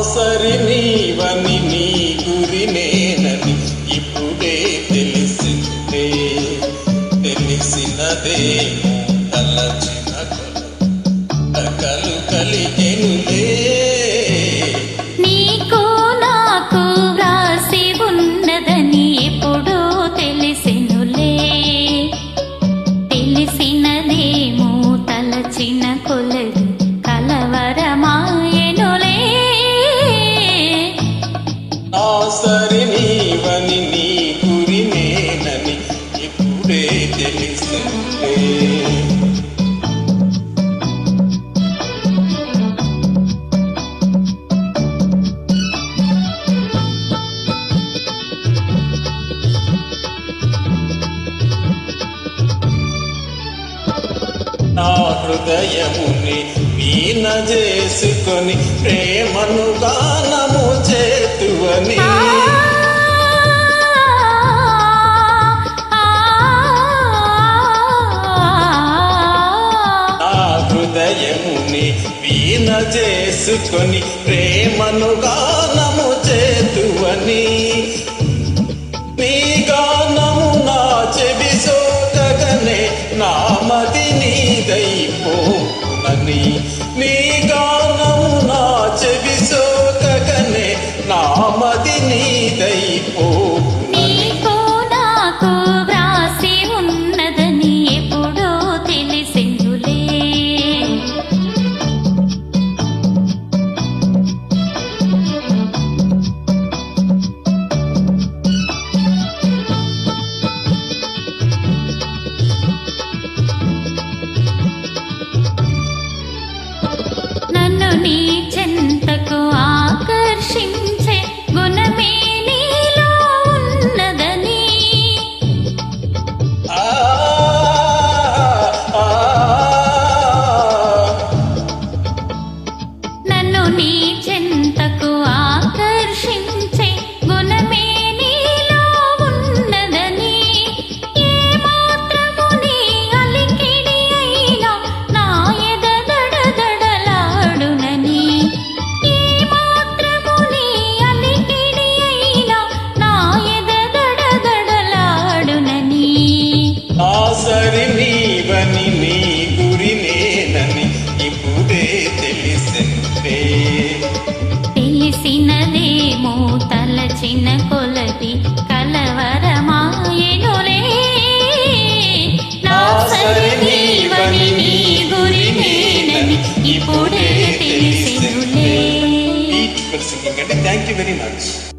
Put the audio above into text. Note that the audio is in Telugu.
సరి నీవని నీ గురి నేనని ఇప్పుడే తెలిసిందే తెలిసినదేమో తలచిన కలలు కలిగెనులే నీకు నాకు వ్రాసి ఉన్నదని ఎప్పుడో తెలిసెనులే తెలిసినదేమో తలచిన కొలది కలవరమాయెనులే సరి నీవని నీ గురి నేనని ఇప్పుడే తెలిసిందే నా హృదయముని వీణ చేసుకొని ప్రేమను గానము చేతువని నా హృదయముని వీణ చేసుకొని ప్రేమను గానము చేతువని నీ గానము నా చెవి సోకగనే నా మది నీదైపోనని నీ గానము నా చెవి సోకగనే నా మది నీదైపోనని నీకు నాకు వ్రాసి ఉన్నదని ఎప్పుడో తెలిసెనులే నన్ను నీ చెంతకు ఆకర్షించే గుణమే నీలో ఉన్నదని నన్ను నీ చెంతకు ఆకర్షించే గుణమే నీలో ఉన్నదని ఏ మాత్రము నీ అలికిడి అయినా నా ఎద దడదడలాడునని ఏ మాత్రము నీ అలికిడి అయినా నా ఎద దడదడలాడునని సరి నీవని నీ గురి నేనని ఇప్పుడే తెలిసిందే తెలిసినదేమో తలచిన కొలది కలవరమాయెనులే నా సరి నీవని నీ గురి నేనని ఇప్పుడే తెలిసెనులే. Beautiful singing, and thank you very much.